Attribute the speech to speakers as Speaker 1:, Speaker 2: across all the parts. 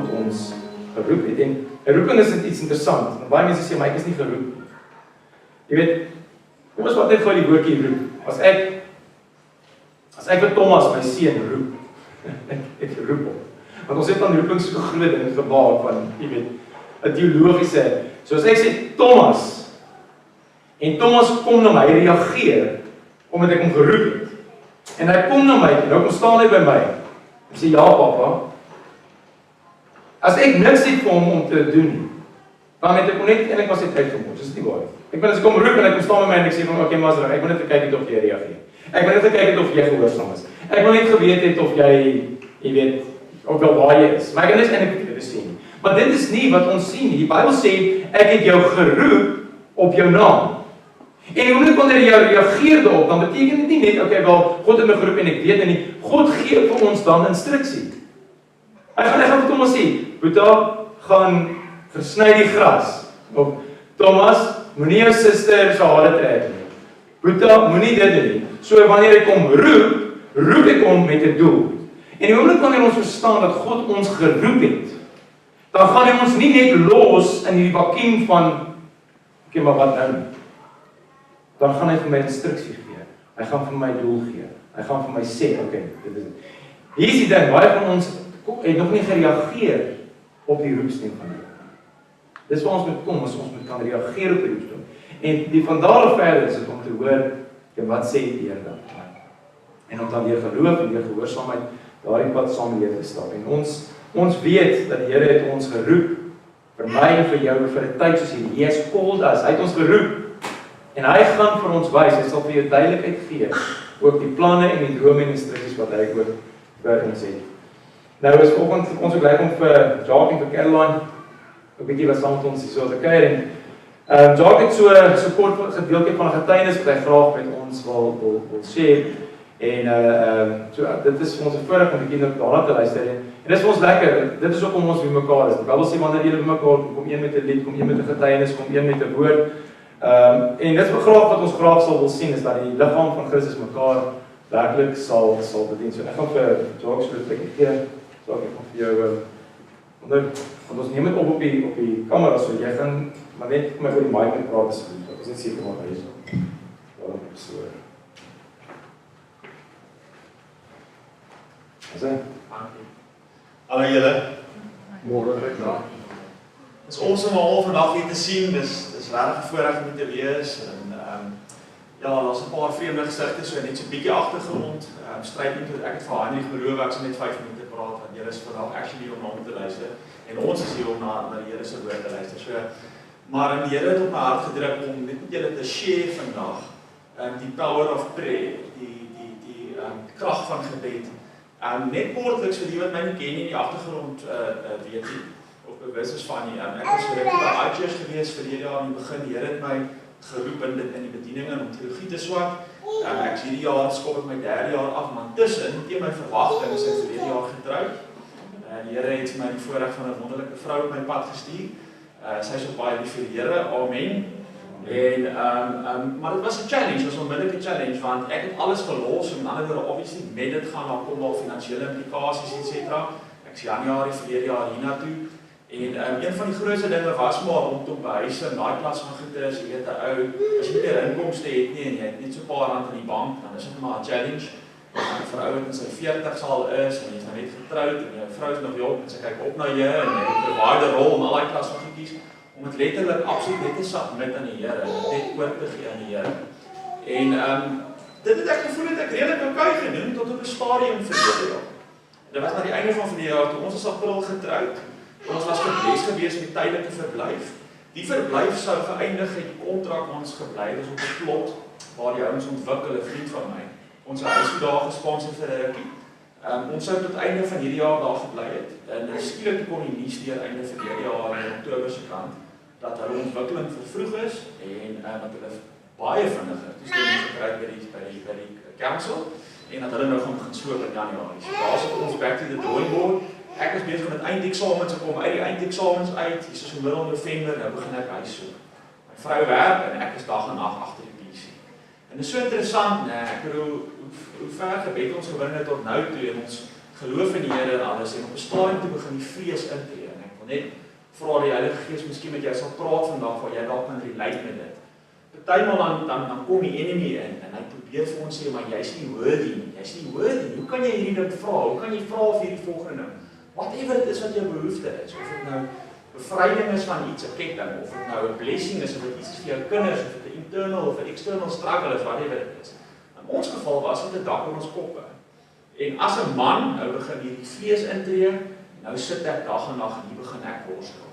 Speaker 1: God ons geroep het. En 'n roeping is iets interessant. Baie mense sê, maar ek is nie geroep nie. Jy weet, kom ons vat net gou die woordjie roep. As ek vir Thomas, my seun, roep, ek roep hom. Want ons het dan roeping so groot en gebaar van, jy weet, 'n teologiese, soos ek sê, Thomas, en Thomas kom na my, hy reageer, omdat ek hom geroep het. En hy kom na my, en nou kom staan hy by my, en sê, ja papa, as ek niks het vir hom om te doen, dan het ek hom net eintlik maar sy tyd gemors, dis nie waar. Ek wil as ek kom roep en hy kom staan by my en ek sê van, okay, maar ek wil net kyk het of jy reageer. Ek wil net kyk het of jy gehoorsaam is. Ek wil net geweet het of jy weet, of wel waar jy is. Maar ek kan net eintlik dit sien. Maar dit is nie wat ons sien nie. Die Bybel sê, ek het jou geroep op jou naam. En omdat wanneer jy reageer daarop, dan beteken dit nie net, okay, wel, God het my geroep en ek weet dit nie. God gee vir ons dan instruksie. Hy gaan vir Thomas sê, Boeta, gaan versny die gras. Of Thomas, moenie jou suster se hare trek nie. Boeta, moenie dit doen nie. So wanneer ek hom roep ek hom met 'n doel. En die oomblik wanneer ons verstaan dat God ons geroep het, dan gaan hy ons nie net los in die vakuum van, okay, maar wat nou? Dan gaan hy vir my instruksie gee. Hy gaan vir my doel gee. Hy gaan vir my sê, okay, dit is dit. Hier is die ding, baie van ons het nog nie gereageer op die roepstem van die Here. Dis waar ons moet kom, as ons moet kan reageer op die roepstem. En die van daar af verder is dit om te hoor, wat sê die Here dan? En om dan weer geloof en weer gehoorsaamheid daardie pad saam mee te stap. En ons weet dat die Here het ons geroep, vir my en vir jou, vir 'n tyd soos hierdie. He has called us, hy het ons geroep. En hy gaan vir ons wys, hy sal vir jou duidelikheid gee, ook die planne en die drome en instruksies wat hy ook vir ons het. Nou is vanoggend ons ook lekker om vir Jacques en vir Caroline 'n bietjie wat saam met ons hier so te kuier. En Jacques het so kort gedeelte van 'n getuienis wat hy graag met ons wil share. En so dit is vir ons 'n voorreg om 'n bietjie daarna te luister. En dit is vir ons lekker. Dit is ook om ons by mekaar is. Die Bybel sê wanneer julle by mekaar kom een met 'n lied, kom een met 'n getuienis, kom een met 'n woord. En dit is wat ons graag sal wil sien, is dat die liggaam van Christus mekaar werklik sal bedien. So ek gaan vir Jacques so 'n bietjie gee. So ek gaan vir jou want ons neem dit op die kamera, so jy gaan maar net met oor die mic en praat asseblief. Ek is net seker maar hy is daarom so.
Speaker 2: Hallo julle. Môre. Het is awesome om al vandag hier te sien. Dis regtig 'n voorreg om te wees. En ja, daar's 'n paar vreemde gesigte, so net so 'n bietjie agtergrond. Stryd nie tot ek het vir Heinrich beloof ek sal net 5 minute praat, want julle is vandag actually hier om na hom te luister. En ons is hier om na die Here se woord te luister. So, maar die Here het op my hart gedruk om net met julle te share vandag die power of prayer, die krag van gebed. Net kortliks vir die wat my nie ken in die agtergrond weet nie, of bewus is van nie. Ek was so rukkie by IGS gewees vir hierdie jaar in die begin. Die Here het my geroep in die bediening om teologie te swat. Ek is hierdie jaar skop ek my 3de jaar af, maar tussen teen my verwagting is ek verlede jaar getroud. Die Here het my die voorreg van 'n wonderlike vrou op my pad gestuur. Sy is ook baie lief vir die Here. Amen. En maar dit was 'n challenge, dit was 'n onmiddellike challenge, want ek het alles gelos, en met ander woorde obviously met dit gaan dan kom daar finansiële implikasies etc. Ek is Januarie verlede jaar hiernatoe. En een van die grootste dinge was maar om te behuise in daai klas van goeders, jy weet 'n ou, as jy nie meer inkomste het nie en jy het net so 'n paar rand in die bank, dan is dit maar 'n challenge. En vir 'n ou wat in sy 40's al is en jy's nou net getroud en jou vrou is nog jong en sy kyk op na jou en jy het 'n waarde rol om al daai klas van goedjies om dit letterlik absoluut net te submit aan die Here, net oor te gee aan die Here. En dit het ek gevoel het ek redelik okay gedoen tot op 'n stadium verlede jaar. Dit was na die einde van verlede jaar toe ons is April getroud. Ons was gebless gewees met tydelike verblyf. Die verblyf sou geëindig het die kontrak ons gebly het op 'n plot waar die ouens ontwikkel, 'n vriend van my. Ons huis het daar gesponsor vir 'n rukkie. Ons sou tot einde van hierdie jaar daar gebly het. En skielik kom die nuus deur einde verlede jaar in Oktober se kant dat hulle ontwikkeling vervroeg is en dat hulle baie vinniger toestemming gekry het by die council en dat hulle nou gaan begin sloop in Januarie. So daar sit ons back to the drawing board. Ek is besig met eindeksamens, ek kom uit die eindeksamens uit, hier is so middel November, nou begin ek huis soek. My vrou werk en ek is dag en nag agter die PC. En dit is so interessant, nee, ek bedoel, hoe ver gebed ons gewin het tot nou toe en ons geloof in die Here en alles, en op 'n stadium toe begin die vrees intree. En ek wil net vra die Heilige Gees miskien met jou sal praat vandag, waar jy dalk kan relate met dit. Partymal dan kom die enemy in, en hy probeer vir ons sê, maar jy's nie worthy nie, jy's nie worthy nie. Hoe kan jy hierdie ding vra? Hoe kan jy vra of hierdie volgende ding? Whatever dit is wat jou behoefte is, of dit nou bevryding is van iets, 'n ketting, of dit nou 'n blessing is, of dit iets is vir jou kinders, of dit 'n internal of 'n external struggle is, whatever dit is. In ons geval was dit 'n dak oor ons koppe. En as 'n man, nou begin hierdie vlees intree, nou sit ek dag en nag en hier begin ek worstel.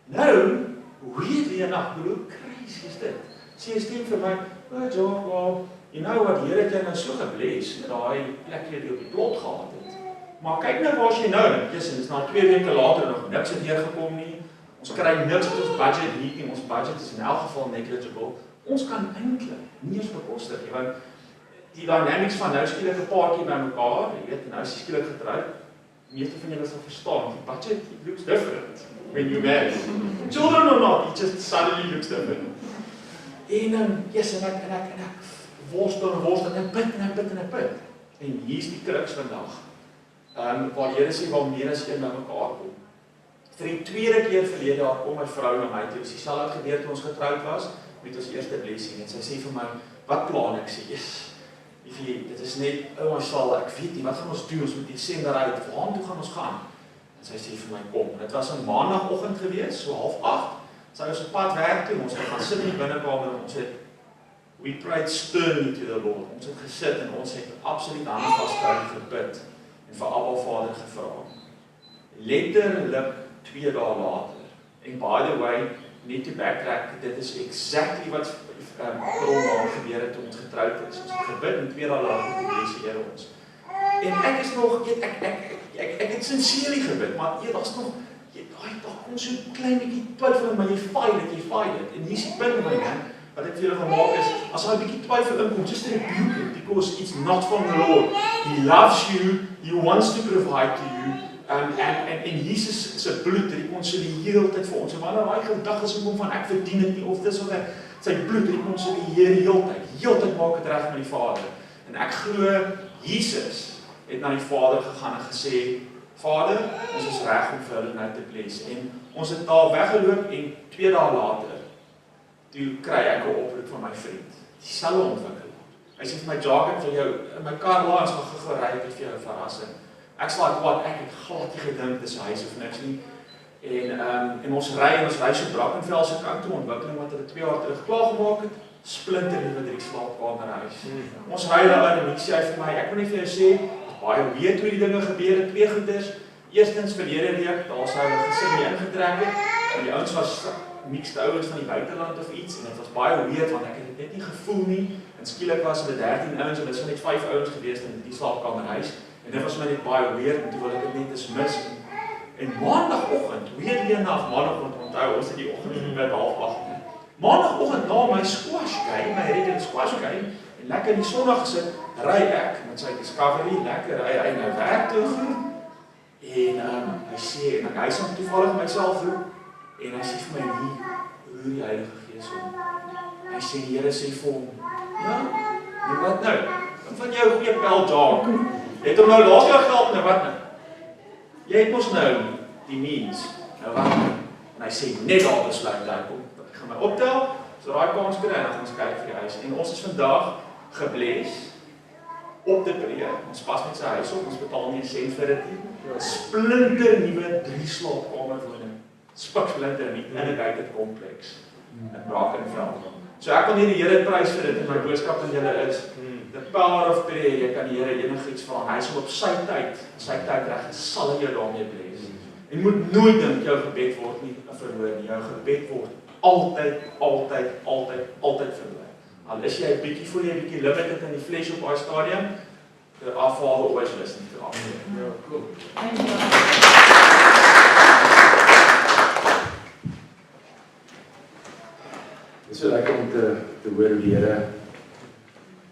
Speaker 2: Nou, weirdly enough, hoe crazy is dit? Sê jy stem vir my, oh John, well, you know wat, Here het jy nou so gebless met daai plekkie wat jy op die plot gehad het. Maar kyk nou waar jy nou, dis nou 2 weke later nog niks het neergekom nie. Ons kry niks met ons budget hier nie, ons budget is in elk geval negligible. Ons kan eintlik nie eens bekostig nie, want die dynamics van nou skielik 'n paartjie by mekaar, jy weet, nou is jy skielik getroud. Meeste van julle sal verstaan, die budget it looks different when you marry. Children or not, it just suddenly looks different. En yes, en ek worstel en ek bid. En hier is die crux vandag. Waar die Here sê, waar meer as een by mekaar kom. Vir die tweede keer verlede jaar kom my vrou na my toe, dieselfde het gebeur toe ons getroud was, met ons eerste blessing, en sy sê vir my, wat plan ek? Sê, yes, dit is net, my sal, ek weet nie, wat gaan ons doen, ons moet Desember uit, waartoe gaan ons gaan? En sy sê vir my, kom, en dit was 'n maandagoggend gewees, so 7:30, sy was op pad werk toe, ons het gaan sit in die binnekamer, en ons het, we prayed sternly to the Lord, ons het gesit, en ons het absoluut hande vasgehou en gebid, en vir Abba Vader gevra. Letterlik 2 dae later, en by the way, need to backtrack, dit is exactly wat corona gebeur het toe ons getroud is. Ons het gebid en 2 dae later bless die Here ons. En ek is nog, ek het sincerely gebid, maar daar's nog, daar kom so 'n klein bietjie twyfel in, maar jy fight it. En hier is die punt my man, wat ek vir julle gaan maak is, as daar 'n bietjie twyfel inkom, just rebuke it, because it's not from the Lord. He loves you, He wants to provide to you, en Jesus se bloed rekonsilieer heeltyd vir ons. En wanneer daai gedagtes kom van ek verdien dit nie of dis of sy bloed rekonsilieer heeltyd maak dit reg met die Vader. En ek glo Jesus het na die Vader gegaan en gesê, Vader, ons is reg om vir hulle nou te bless. En ons het daar weggeloop en 2 dae later toe kry ek 'n oproep van my vriend. Dieselfde ontwikkelaar. Hy sê vir my, Jacques, ek wil jou in my kar laat, ons gaan gery, ek het vir jou 'n verrassing. Ek sê wat ek het glad nie gedink dis huis of niks nie. En ons ry so Brackenfell se kant toe, ontwikkeling wat hulle 2 jaar terug klaar gemaak het, splinter nuwe 3 slaapkamerhuis. Ons ry daar in en ek sê hy vir my, ek wil net vir jou sê, baie weet hoe die dinge gebeur het, 2 goeders. Eerstens verlede week, daar sou 'n gesin ingetrek het, en die ouens was mixed ouers van die buiteland of iets, en dit was baie weird, want ek het dit net nie gevoel nie, en skielik was hulle 13 ouens, en dit was net 5 ouens gewees in die slaapkamerhuis, en dit was my net baie weird, en toe wil ek dit net dismiss. En maandagoggend, weirdly enough, maandagoggend onthou, ons het die oggend by 7:30. Maandagoggend na my squash game, my regular squash game, en lekker in die sonnig gesit, ry ek met sy Discovery, lekker ry hy na werk toe, en hy sê, en hy sal toevallig myself roep, en hy sê vir my nie, roer die Heilige Gees om. Hy sê, die Here sê vir hom, ja, en wat nou? Wat van jou goeie pel, Jacques? Jy het hom nou laas jaar geld, nou wat nou? Jy het mos nou die means, nou wat nou? En hy sê, net daar besluit, ek gaan my optel, so daai kans kry, en dan gaan ons kyk vir die huis. En ons is vandag gebless, op die breë, ons pas met sy huis op, ons betaal nie 'n sent vir dit nie, splinter nuwe 3 slaapkamer woning, spiksplinter nie, in 'n gated kompleks, in Brackenfell. So ek wil nie die Here prys vir dit, en my boodskap aan julle is, the power of prayer, jy kan die Here enigiets vra, en hy sal op sy tyd reg, sal hy jou daarmee bless. En moet nooit dink jou gebed word nie verhoor nie, jou gebed word altyd verhoor. Al is jy 'n bietjie, voel jy 'n bietjie limited in die flesh op daai stadium, our Father always listens to us.
Speaker 3: Ja, cool.
Speaker 1: Dit is so lekker om te hoor hoe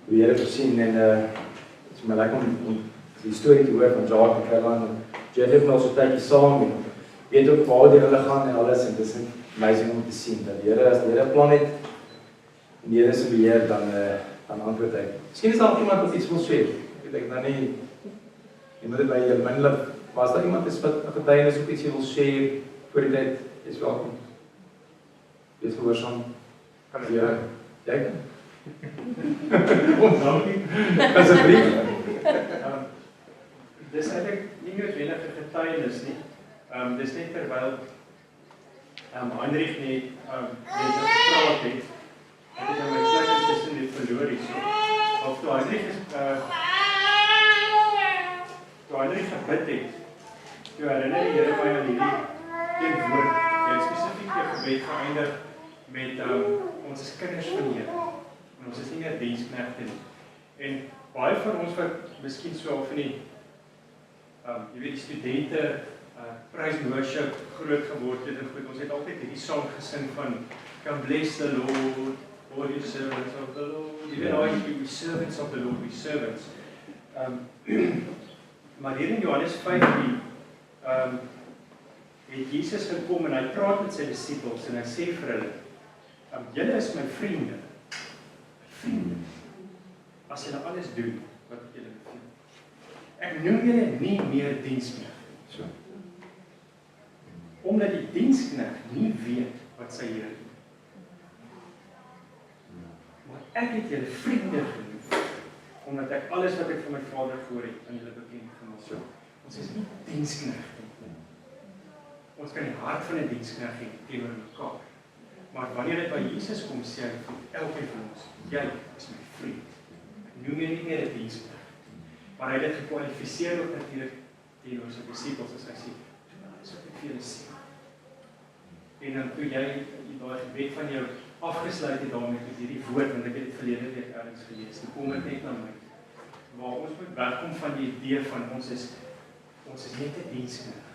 Speaker 1: die Here voorsien, en het is my lekker om die storie te hoor van Jacques en Caroline, en Jeff het nou so tydjie saam, en weet ook waar die hulle gaan en alles, en dit is amazing om te sien, dat die Here, as die Here 'n plan het, en die Here se beheer, dan antwoord hy. Miskien is daar iemand wat iets wil sê, ek nou nie, Iemand het by jou minlik, was daar iemand is wat 'n getuienis of iets jy wil share voor die tyd, is welkom. Wees gehoorsaam.
Speaker 3: Kan ek?
Speaker 1: Ja, jy kan. Dankie. Asseblief.
Speaker 3: Dis eintlik nie noodwendig 'n getuienis nie. Dis net terwyl Heinrich net gepraat het. Ek het nou my plek intussen net verloor hierso. Of toe Heinrich gebid het. Toe herinner die Here my aan hierdie een woord. Hy het spesifiek die gebed geëindig met ons is kinders van die Here. En ons is nie meer diensknegte nie. En baie van ons wat miskien so al van die jy weet die studente praise and worship groot geword het en goed, ons het altyd hierdie song gesing van Come bless the Lord, all you servants of the Lord. Jy weet al die servants of the Lord, die servants. Maar hier in Johannes 15 het Jesus gekom en hy praat met sy disippels en hy sê vir hulle, julle is my vriende. Vriende. As julle alles doen wat ek julle beveel. Ek noem julle nie meer diensknegte.
Speaker 1: So.
Speaker 3: Omdat die diensknegt nie weet wat sy Here doen. Maar ek het julle vriende genoem, omdat ek alles wat ek van my Vader gehoor het aan julle bekend gemaak.
Speaker 1: So.
Speaker 3: Ons is nie diensknegte nie. Ons kan die hart van 'n diensknegt hê teenoor mekaar. Maar wanneer dit by Jesus kom, sê hy vir elkeen van ons, jy is my vriend. Ek noem jy nie meer 'n diensknegt. Maar hy het dit gekwalifiseer ook natuurlik teenoor sy disippels as hy sê, doen alles wat ek vir julle sê. En dan toe jy daai gebed van jou afgesluit het daarmee met hierdie woord, want ek het dit verlede week ergens gelees, toe kom dit net na my. Waar ons moet wegkom van die idee van ons is net 'n diensknegt.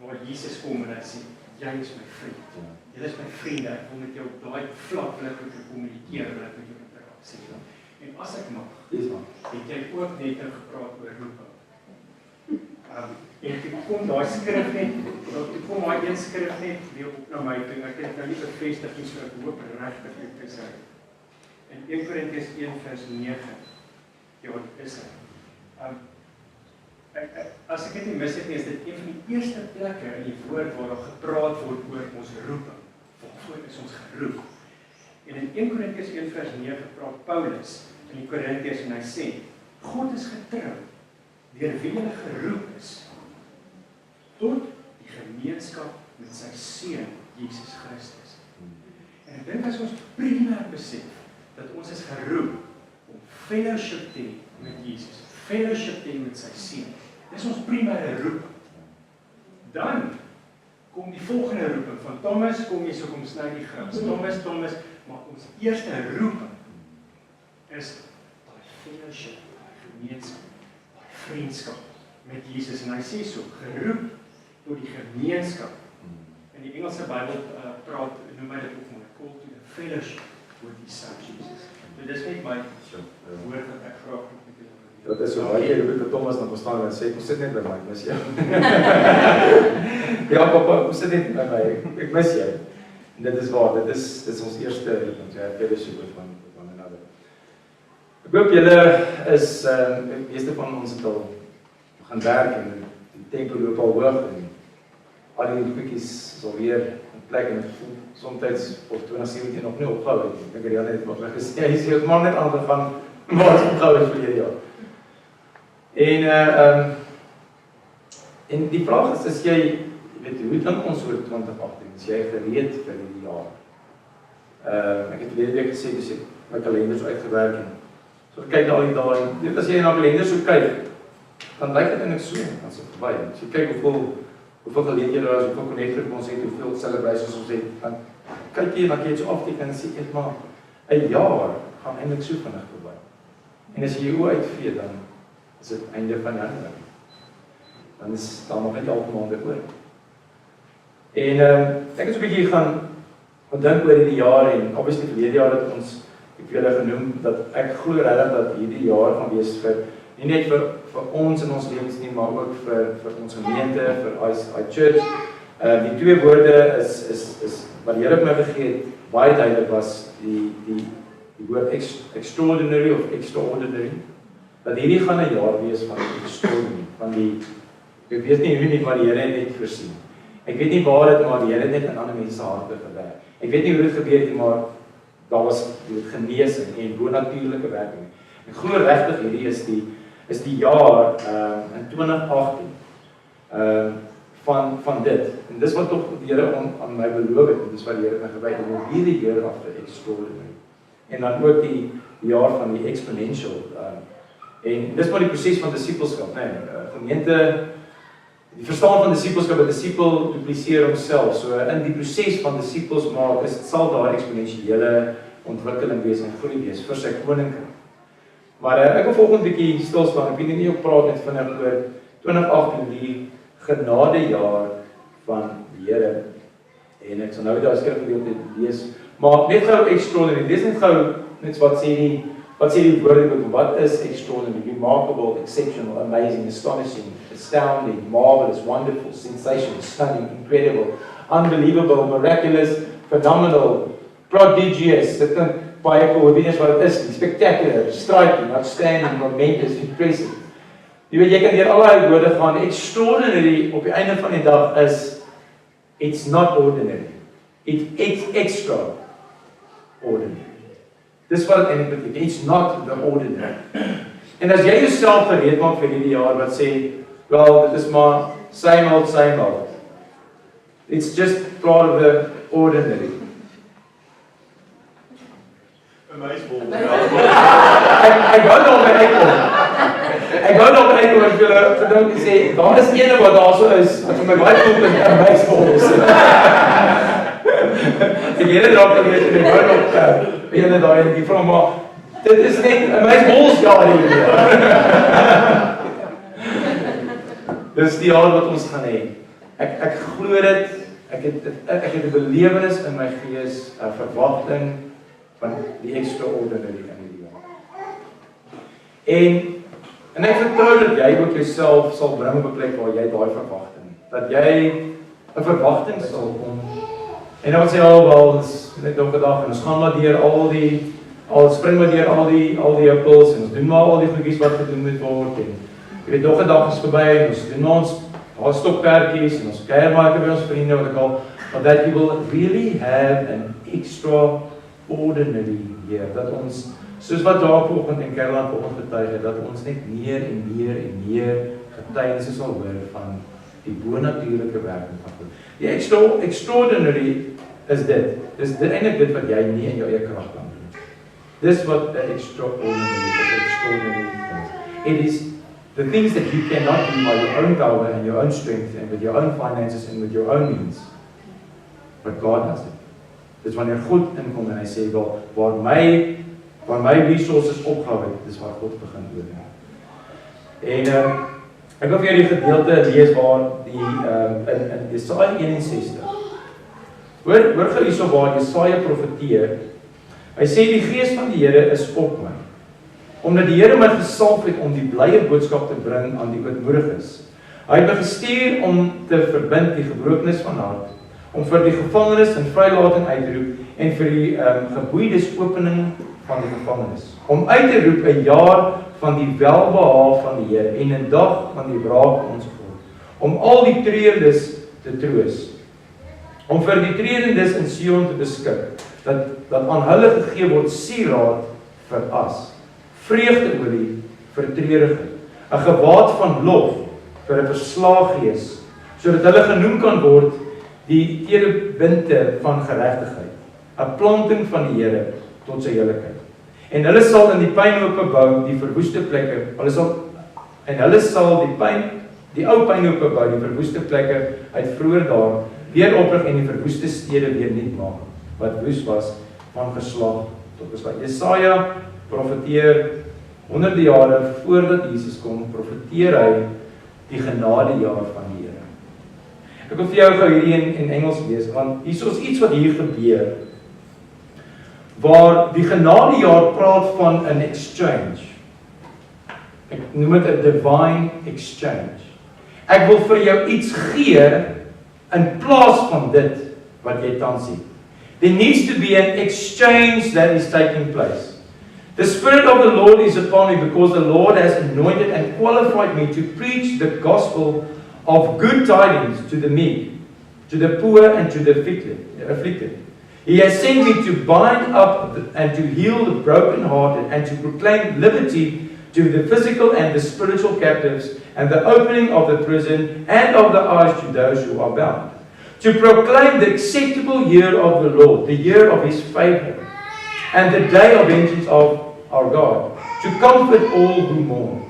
Speaker 3: Waar Jesus kom en hy sê, jy is my vriend. Jy is my vriende, ek wil met jou op daai vlak wil ek met jou kommunikeer, wil ek met jou praat, sê jy. En as ek mag, het jy ook net gepraat oor roeping. En toe kom daai skrif net, toe kom daai een skrif net weer op na my toe, ek het nou nie bevestig nie, so ek hoop regtig dit is hy. In 1 Korintiërs 1 vers 9, ja, dit is hy. As ek dit nie mis het nie, is dit een van die eerste plekke in die woord waar daar gepraat word oor ons roeping. Waarvoor is ons geroep? En in 1 Korintiërs 1 vers 9 praat Paulus in die Korintiërs en hy sê, God is getrou, deur wie hulle geroep is, tot die gemeenskap met sy Seun, Jesus Christus. En ek dink as ons primêr besef, dat ons is geroep om fellowship te hê met Jesus, fellowship te hê met sy Seun. Dis ons primêre roeping. Dan kom die volgende roeping van Thomas, kom jy so kom sny die grens. Thomas, maar ons eerste roeping is daai fellowship, daai gemeenskap, daai vriendskap met Jesus. En hy sê so, geroep tot die gemeenskap. In die Engelse Bybel noem hy dit ook maar call to the fellowship with die Son Jesus. So dis net my woord wat ek graag met julle wil.
Speaker 1: Dat is so baie keer roep ek Thomas dan verstaan en sê, kom sit net by my, ek mis jou. Ja papa, kom sit net by my, ek mis jou. En dit is waar, dit is ons eerste roeping, ja, fellowship with one another. Ek hoop julle is, meeste van ons het al gaan werk en die tempo loop al hoog en al die roepetjies is alweer in plek en soms of 2017 nog nie opgehou het. Ek het die net wat gesê, hy sê het maar net aangegaan waar ons opgehou het verlede jaar. En die vraag is jy weet, hoe dink ons oor 2018? Is jy gereed vir die jaar? Ek het verlede week gesê, dus ek my kalender so uitgewerk en so kyk al die dae en net as jy na kalender so kyk, dan lyk dit eintlik so, dan is dit verby. As jy kyk hoeveel geleenthede daar is, hoeveel connected ons het, hoeveel celebrations ons het, dan kyk jy en dan jy het so afteken en sê ek maar 'n jaar gaan eintlik so vinnig verby. En as jy jou uitvee, dan is dit einde van Januarie. Dan is daar nog net 11 maande oor. En ek het so 'n bietjie gaan dink oor hierdie jaar en obviously verlede jaar het ons ek het julle genoem dat ek glo regtig dat hierdie jaar gaan wees vir nie net vir ons in ons lewens nie, maar ook vir ons gemeente, vir I church. Die twee woorde is wat die Here op my gegee het, baie duidelik was die woord extraordinary of extraordinary. dat hierdie gaan 'n jaar wees van extraordinary, van die, ek weet nie hoe nie, maar die Here het net voorsien. Ek weet nie waar dit, maar die Here het net in ander mense harte gewerk. Ek weet nie hoe dit gebeur het nie, maar daar was genesing en bonatuurlike werking. Ek glo regtig hierdie is die jaar in 2018 van dit. En dis wat tog die Here aan my beloof het, en dis wat die Here my gewys het, om hierdie jaar af te extraordinary. En dan ook die jaar van die exponential. En dis maar die proses van disipelskap, nee, gemeente, die verstaan van disipelskap, 'n disipel dupliseer homself. So in die proses van disipels maak, sal daar eksponensiële ontwikkeling wees en groei wees vir sy koninkryk. Maar ek wil volgende bietjie stil staan. Ek weet nie ook praat net vinnig oor 2018, die genadejaar van die Here. En ek sal nou daai skrifgedeelte lees, maar net gou extraordinary. Lees net gou net wat sê die woorde, wat is extraordinary, remarkable, exceptional, amazing, astonishing, astounding, marvelous, wonderful, sensational, stunning, incredible, unbelievable, miraculous, phenomenal, prodigious, dit kan baie koordineer wat dit is, spectacular, striking, outstanding, momentous, impressive. Jy weet, jy kan deur al daai woorde gaan. Extraordinary op die einde van die dag is, it's not ordinary, it's extraordinary. Dis wat dit eintlik beteken. It's not the ordinary. En as jy jouself gereed maak vir hierdie jaar wat sê, wel, dit is maar same old. It's just part of the ordinary. Ek wou nog by uitkom. Ek wil sê, daar is ene wat daar so is, wat vir my baie goed is, amazing. Ek hele draak aan weet, en ek wou nog ene daar en die vrou, maar dit is net amazing jaar hier. Dis die jaar wat ons gaan hê. Ek glo dit, ek het 'n belewenis in my gees, 'n verwagting van die extraordinary in hierdie jaar. En ek vertrou dat jy ook jouself sal bring op 'n plek waar jy daai verwagting, dat jy 'n verwagting sal kom. En dan sê wel, ons net op 'n dag en ons gaan maar deur spring maar deur al die appels en ons doen maar al die goedjies wat gedoen moet word en jy weet nog 'n dag is verby en ons doen maar ons stokperdjies en ons kuier maar by ons vriende wat ek al, but that we will really have an extraordinary year, dat ons soos wat daar vanoggend in Kerland vanoggend getuig het, dat ons net meer en meer getuienisse sal hoor van die bonatuurlike werking van God. Die extraordinary is dit. Dis eintlik dit wat jy nie in jou eie krag kan doen. Dis wat 'n extraordinary is. It is the things that you cannot do by your own power and your own strength and with your own finances and with your own means. But God does it. Dis wanneer God inkom en hy sê, waar my resources opgehou het, dis waar God begin doen. En ek wil vir julle die gedeelte lees waar in Jesaja 61. Hoor gou hierso waar Jesaja profeteer. Hy sê die gees van die Here is op my, omdat die Here my gesalf het om die blye boodskap te bring aan die ootmoediges. Hy het my gestuur om te verbind die gebrokenes van hart, om vir die gevangenes in vrylating uit te roep en vir die geboeides opening van die gevangenis, om uit te roep 'n jaar van die welbehaag van die Here en 'n dag van die wraak van ons God, om al die treurdes te troos, om vir die treurdendes in Sion te beskik, dat aan hulle gegee word sieraad vir as, vreugdeolie vir treurigheid, 'n gewaad van lof vir 'n verslae gees, sodat hulle genoem kan word die terebinte van geregtigheid, 'n planting van die Here tot sy heiligheid. En hulle sal in die pynhope bou, die verwoeste plekke, hulle sal die ou pynhope bou, die verwoeste plekke uit vroeër dae weer oprig en die verwoeste stede weer nuut maak, wat woes was van geslag tot geslag. Jesaja profeteer honderde jare voordat Jesus kom, profeteer hy die genadejaar van die Here. Ek wil vir jou gou hierdie in Engels lees, want hier is iets wat hier gebeur, waar die genadejaar praat van 'n exchange. Ek noem dit 'n divine exchange. Ek wil vir jou iets gee in plaas van dit wat jy tans het. There needs to be an exchange that is taking place. The Spirit of the Lord is upon me, because the Lord has anointed and qualified me to preach the gospel of good tidings to the meek, to the poor and to the afflicted. He has sent me to bind up and to heal the brokenhearted, and to proclaim liberty to the physical and the spiritual captives, and the opening of the prison and of the eyes to those who are bound. To proclaim the acceptable year of the Lord, the year of His favor, and the day of vengeance of our God, to comfort all who mourn,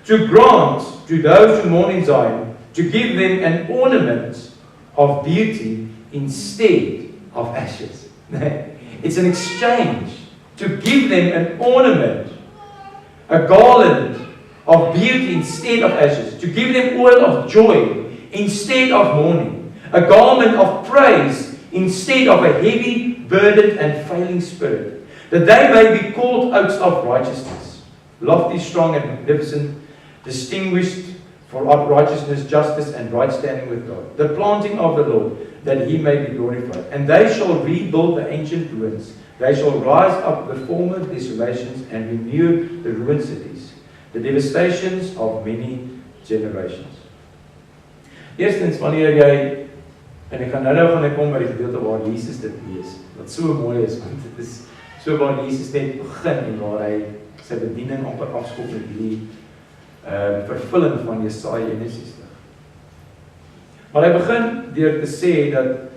Speaker 1: to grant to those who mourn in Zion, to give them an ornament of beauty instead of ashes. It's an exchange. To give them an ornament, a garland of beauty instead of ashes, to give them oil of joy instead of mourning, a garment of praise instead of a heavy, burdened and failing spirit, that they may be called oaks of righteousness, lofty, strong and magnificent, distinguished for righteousness, justice and right standing with God, the planting of the Lord, that He may be glorified. And they shall rebuild the ancient ruins. They shall rise up the former desolations and renew the ruined cities, the devastations of many generations. Eerstens, wanneer jy, en ek gaan nou kom by die gedeelte waar Jesus dit lees, wat so mooi is, want dit is so waar Jesus net begin en waar hy sy bediening amper afskop met die vervulling van Jesaja 61. Maar hy begin deur te sê dat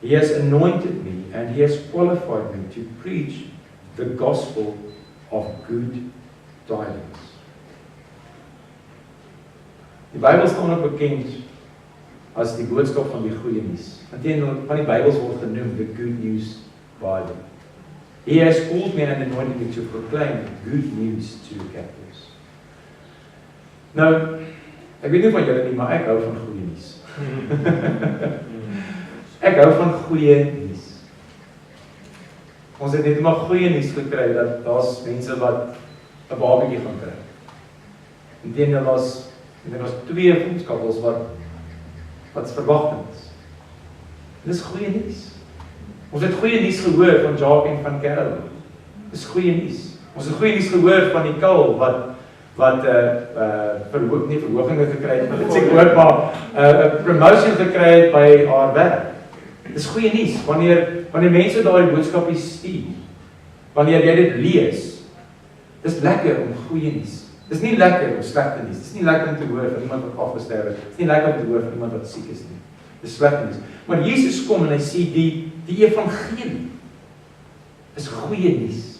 Speaker 1: He has anointed me and He has qualified me to preach the gospel of good tidings. Die Bybel staan ook bekend as die boodskap van die goeie nuus. Inteendeel, van die Bybels word genoem the Good News Bible. He has called me and anointed me to proclaim good news to the captives. Nou, ek weet nie van julle nie, maar ek hou van goeie nuus. Ek hou van goeie nuus. Ons het net maar goeie nuus gekry dat daar's mense wat 'n babatjie gaan kry. Inteendeel was 2 voetskappels wat verwagting is. Dis goeie nuus. Ons het goeie nuus gehoor van Jacques en van Carol. Dis goeie nuus. Ons het goeie nuus gehoor van Nicole wat verhoging gekry het. Dit sê hoor maar 'n promotion gekry het by haar werk. Dis goeie nuus wanneer mense daai boodskapie stuur. Wanneer jy dit lees. Dis lekker om goeie nuus. Dis nie lekker om slegte nuus. Dis nie lekker om te hoor van iemand wat afgesterf het. Dis nie lekker om te hoor van iemand wat siek is nie. Dis slegte nuus. Maar Jesus kom en hy sê die evangelie is goeie nuus.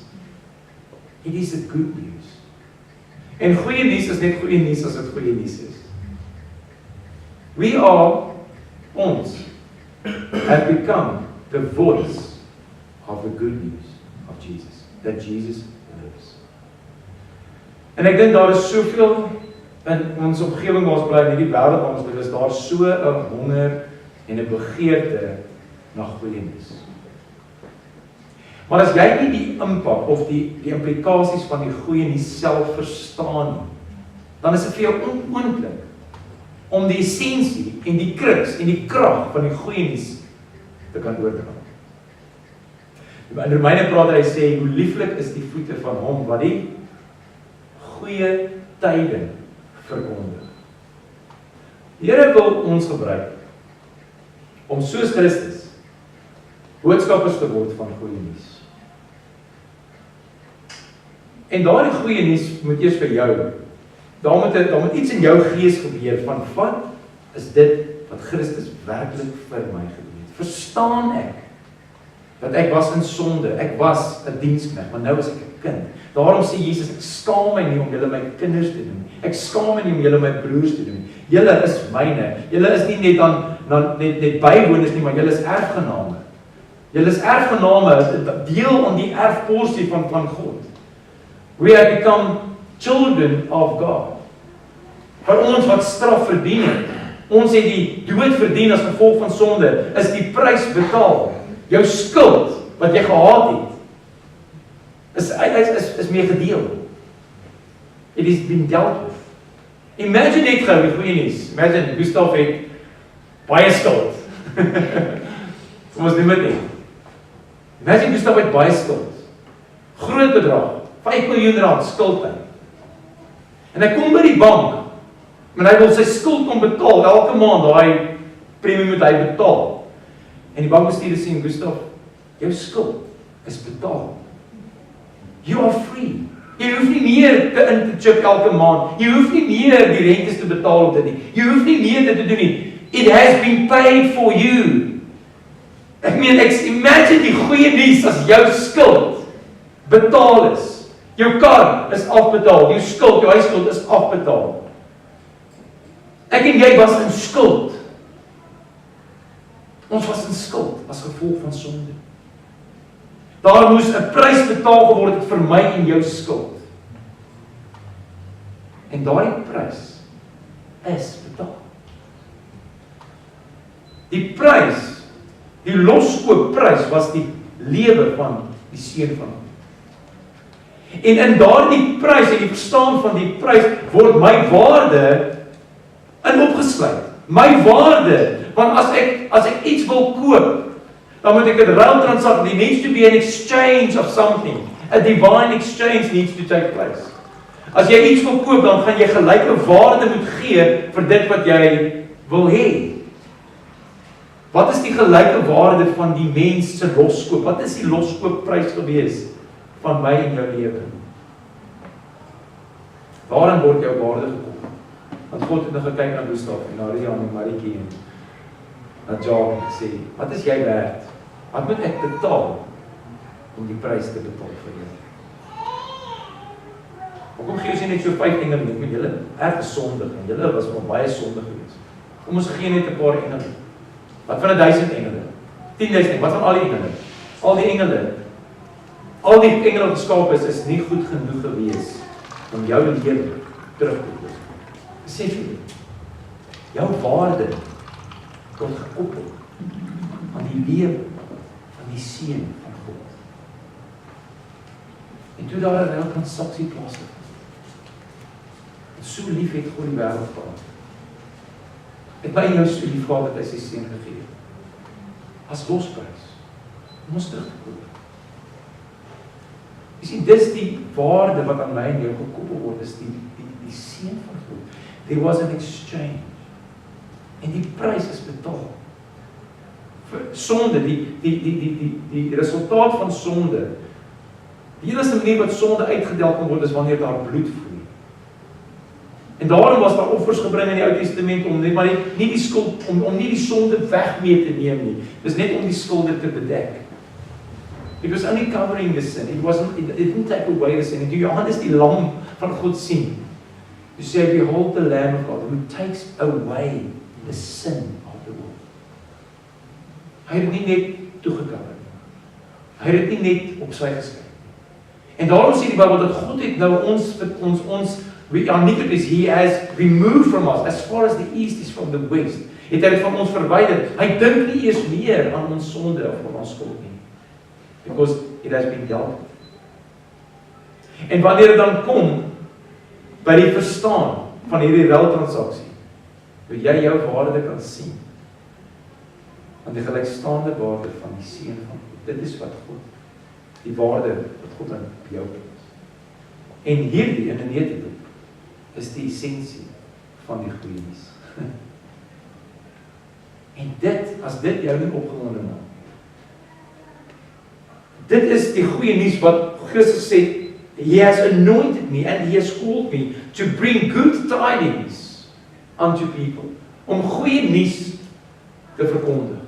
Speaker 1: It is a good news. En goeie nuus is net goeie nuus as dit goeie nuus is. We are, ons, have become the voice of the good news of Jesus. That Jesus lives. En ek dink daar is soveel in ons omgewing waar ons bly, in die wêreld waar ons bly, is daar so 'n honger en 'n begeerte na goeie nuus. Maar as jy nie die impak of die implikasies van die goeie nuus self verstaan nie, dan is dit vir jou onmoontlik om die essensie en die kruks en die krag van die goeie nuus te kan oordra. In Romeine praat hy sê, hoe lieflik is die voete van hom wat die goeie tyding verkondig. Die Here wil ons gebruik om soos Christus boodskappers te word van goeie nuus. En daardie goeie nuus moet eers vir jou, daar moet iets in jou gees gebeur van wat is dit wat Christus werklik vir my gedoen het. Verstaan ek dat ek was in sonde, ek was 'n diensknegt, maar nou is ek 'n kind. Daarom sê Jesus, ek skaam my nie om julle my kinders te doen. Ek skaam my nie om julle my broers te doen. Julle is myne. Julle is nie net bywoners nie, maar julle is erfgename. Julle is erfgename, deel aan die erfporsie van God. We have become children of God. Vir ons wat straf verdien het, ons het die dood verdien as gevolg van sonde, is die prys betaal. Jou skuld wat jy gehad het, is mee gedeel. It is been dealt with. Imagine net gou die goeie nuus. Imagine Gustav het baie skuld. Kom ons neem dit nie. Imagine Gustav het baie skuld. Groot bedrag. R5 miljoen skuld uit. En hy kom by die bank, maar hy wil sy skuld kom betaal, elke maand, daai premie moet hy betaal. En die bankbestuurder sê, Gustav, jou skuld is betaal. You are free. Jy hoef nie meer te chip elke maand. Jy hoef nie meer die rentes te betaal op dit nie. Jy hoef nie meer dit te doen nie. It has been paid for you. Ek meen, imagine die goeie nuus as jou skuld betaal is. Jou kar is afbetaal, jou skuld, jou huisskuld is afbetaal. Ek en jy was in skuld. Ons was in skuld as gevolg van sonde. Daar moes 'n prys betaal geword het vir my en jou skuld. En daardie prys is betaal. Die prys, die loskoopprys was die lewe van die seun van God. En in daardie prys, en die verstaan van die prys, word my waarde in opgesluit. My waarde, want as ek iets wil koop, dan moet ek 'n ruil transaksie. There needs to be an exchange of something. A divine exchange needs to take place. As jy iets wil koop, dan gaan jy gelyke waarde moet gee vir dit wat jy wil hê. Wat is die gelyke waarde van die mens se loskoop? Wat is die loskoopprys gewees van my en jou lewe? Daarin word jou waarde gekoop. Want God het nou gekyk na Gustav en na Ria en Maritjie en na Jacques en gesê, wat is jy werd? Wat moet ek betaal om die prys te betaal vir jou? Hoekom gee ons nie net so 5 engele nie? Want julle erg sondig en julle was maar baie sondig geweest. Kom ons gee net 'n paar engele. Wat van 1000 engele? 10.000, wat van al die engele? Al die engele. Al die engele wat geskaap is nie goed genoeg gewees om jou lewe terug te gee. Besef jy dit? Jou waarde word gekoppel aan die lewe van die seun van God. En toe daar 'n reële transaksie plaasvind. So lief het God die wêreld gehad. Het my jou so lief gehad dat hy sy seun gegee het. As losprys. Om ons terug te koop. Jy sien, dis die waarde wat aan my en jou gekoppel word, is die seun van God. There was an exchange. En die prys is betaal. Vir sonde, die resultaat van sonde. Die enigste manier wat sonde uitgedeel kan word, is wanneer daar bloed vloei. En daarom was daar offers gebring in die Ou Testament om net maar nie die skuld om nie die sonde weg mee te neem nie. Dis net om die skulde te bedek. It was only covering the sin. It didn't take away the sin. En toe Johannes die lam van God sien, to say, behold the Lamb of God who takes away the sin of the world. Hy het nie net toegekover nie. Hy het nie net op sy geskryf. En daarom sê die Bybel dat God het nou ons we are not because he has removed from us as far as the east is from the west. Het hy dit van ons verwyder. Hy dink nie eers meer aan ons sonde of aan ons skuld nie. Because it has been dealt with. En wanneer dit dan kom by die verstaan van hierdie ruiltransaksie, hoe jy jou waarde kan sien aan die gelykstaande waarde van die seun van God. Dit is wat God, die waarde wat God aan jou het. En hierdie in 'n netedoop is die essensie van die goeie nuus. En dit, as dit jou nie opgewonde maak. Dit is die goeie nuus wat Christus sê, He has anointed me and He has called me to bring good tidings unto people. Om goeie nuus te verkondig.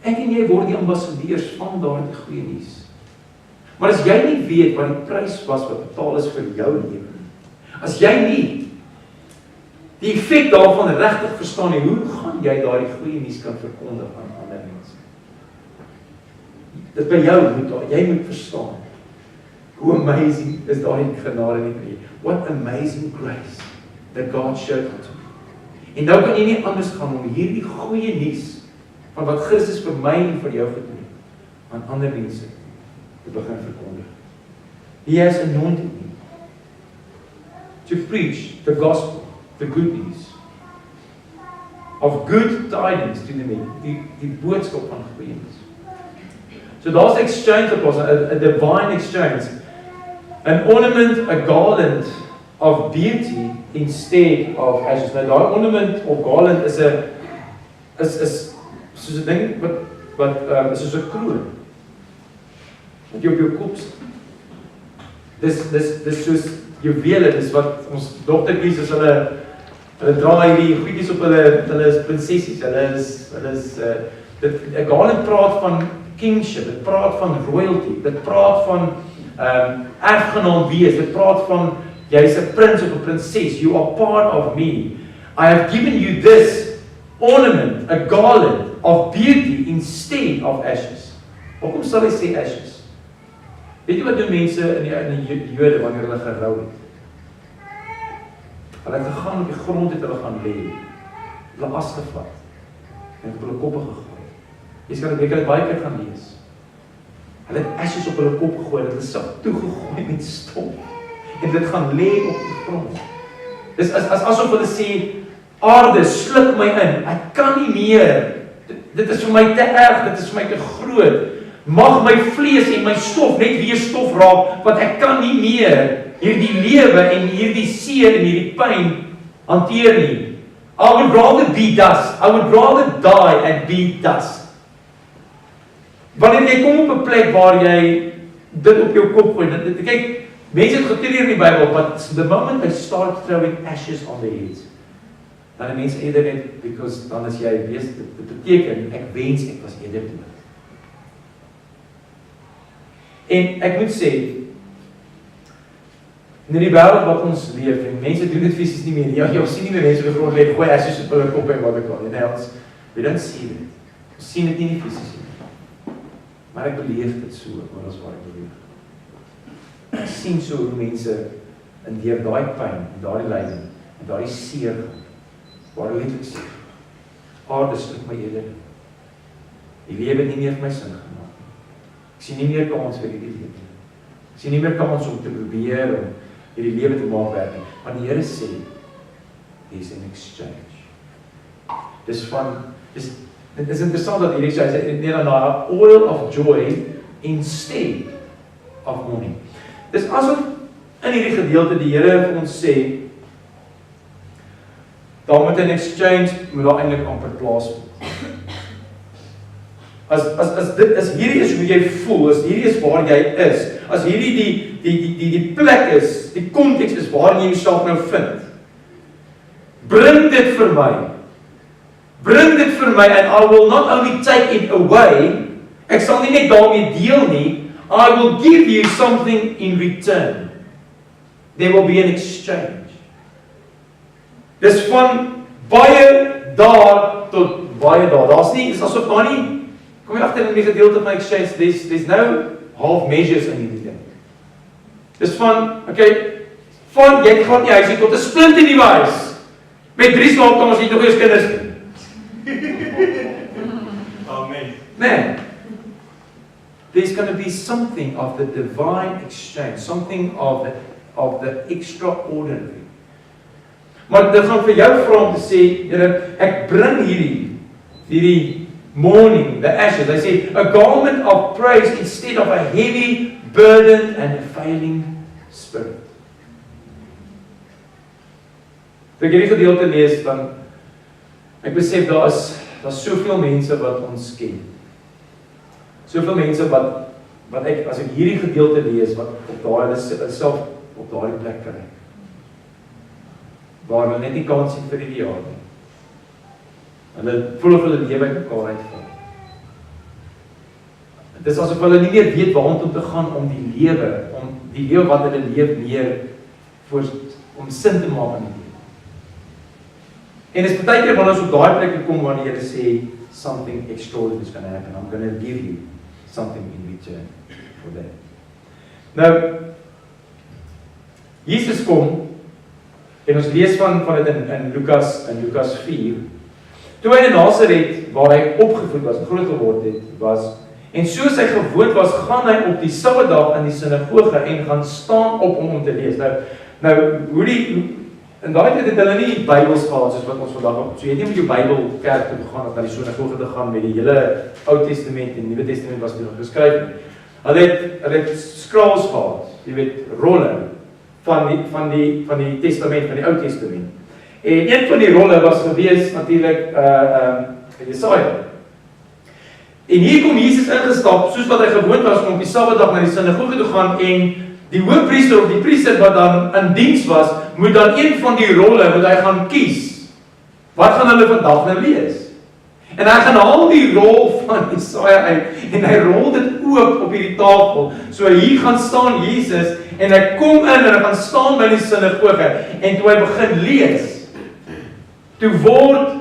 Speaker 1: Ek en jy word die ambassadeurs van daardie goeie nuus. Maar as jy nie weet wat die prys was wat betaal is vir jou lewe, as jy nie die effek daarvan regtig verstaan nie, hoe gaan jy daardie goeie nuus kan verkondig aan ander mense? Dit by jou moet jy moet verstaan. Hoe amazing is daardie genade nie vir jy. What amazing grace that God showed unto me. En nou kan jy nie anders gaan om hierdie goeie nuus van wat Christus vir my en vir jou gedoen het aan ander mense te begin verkondig. He has anointed me to preach the gospel, the good news of good tidings to the men, die boodskap van goeie nuus. So daar's exchange op ons, a divine exchange. An ornament, a garland of beauty instead of ashes. Nou, daai ornament of garland is soos 'n ding wat is soos 'n kroon wat jy op jou kop sit. Dis soos juwele, dis wat ons dogtertjies as hulle dra hierdie goedjies op hulle is prinsessies, hulle is 'n garland praat van kingship, dit praat van royalty, dit praat van erfgenaam wees, dit praat van jy's 'n prins of 'n prinses, you are part of me. I have given you this ornament, a garland of beauty instead of ashes. Hoekom sal hy sê ashes? Weet jy wat doen mense in die Jode wanneer hulle gerou het? Hulle het gegaan op die grond, het hulle gaan lê, hulle as gevat en op hulle koppe gegooi. Jy kan dit baie keer gaan lees. Hulle het ashes op hulle kop gegooi, hulle sak toegegooi met stof en dit gaan lê op die grond. Dis asof hulle sê, aarde, sluk my in, ek kan nie meer, dit is vir my te erg, dit is vir my te groot, mag my vlees en my stof net weer stof raak, want ek kan nie meer hierdie lewe en hierdie seer en hierdie pyn hanteer nie. I would rather be dust, I would rather die and be dust. Wanneer jy kom op 'n plek waar jy dit op jou kop gooi, kyk, mense het getuier in die Bybel, but the moment they start throwing ashes on their heads, dan die mense eerder net, because dan as jy weet, dit beteken, ek wens ek was eerder dood. En ek moet sê, in die wêreld wat ons leef, en mense doen dit fisies nie meer, jy sien nie meer mense op die grond lê, gooi ashes op hulle kop en wat ek al, en ons, we don't see dit, ons sien dit nie fisies nie, maar ek beleef dit so, maar as waar ek beleef. Ek sien so hoe mense in deur daai pyn, en daai lyding, en daai seer, waar hulle letterlik sê, aarde sluk my eerder. Die lewe het nie meer vir my sin gemaak. Ek sien nie meer kans vir hierdie lewe. Ek sien nie meer kans om te probeer om hierdie lewe te maak werk nie. Maar die Here sê, there is an exchange. Dit is interessant dat hierdie sê, nee, na oil of joy instead of mourning. Dis asof in hierdie gedeelte die Here vir ons sê, daar moet 'n exchange moet daar eintlik amper plaasvind. As hierdie is hoe jy voel, as hierdie is waar jy is, as hierdie die plek is, die konteks is waarin jy jouself nou vind, bring dit vir my. Bring dit vir my and I will not only take it away, ek sal nie net daarmee deel nie, I will give you something in return. There will be an exchange. Dis van baie daar tot baie daar. Daar's nie, is asof daar nie, kom jy agter in die gedeelte van exchange, there's no half measures in hierdie ding. Dis van, okay, van jy gaan nie huisie tot 'n splinte nuwe huis. Met 3 slaapkamers jy nog eers kinders nie.
Speaker 2: Amen.
Speaker 1: Man, there's going to be something of the divine exchange, something of the extraordinary. Maar dit gaan vir jou vra om te sê, Here, ek bring hierdie mourning, the ashes. I say, a garment of praise instead of a heavy, burdened and a failing spirit. As ek hierdie gedeelte lees, dan ek besef daar's soveel mense wat ons ken. Soveel mense wat ek, as ek hierdie gedeelte lees, wat op daai hulle self op daai plek kry. Waar hulle net nie kans sien vir die jaar nie. Hulle voel of hulle lewe uit mekaar uitval. Dit is asof hulle nie meer weet waarheen om te gaan om die lewe wat hulle leef meer om sin te maak in die lewe. En is baie keer wanneer ons op daai plek kom waar die Here sê something extraordinary is going to happen. I'm going to give you something in return for that. Nou Jesus kom en ons lees van dit in Lukas 4. Toe hy in Nasaret waar hy opgevoed was, groot geword het, was en soos hy gewoond was, gaan hy op die Sabbatdag in die sinagoge en gaan staan op om te lees. Nou in daai tyd het hulle nie Bybels gehad soos wat ons vandag het. So jy het nie met jou Bybel kerk toe gegaan of na die sinagoge te gaan met die hele Ou Testament en Nuwe Testament was toe nog geskryf. Hulle het scrolls gehad. jy weet, rolle van die testament, van die Ou Testament. En een van die rolle was gewees natuurlik Jesaja. En hier kom Jesus ingestap, soos wat hy gewoond was om op die Sabbatdag na die sinagoge toe gaan en die hoofpriester of die priester wat dan in diens was, moet dan een van die rolle moet hy gaan kies. Wat gaan hulle vandag nou lees? En hy gaan haal die rol van Jesaja uit en hy rol dit oop op hierdie tafel. So hier gaan staan Jesus en hy kom in en hy gaan staan by die sinagoge en toe hy begin lees, toe word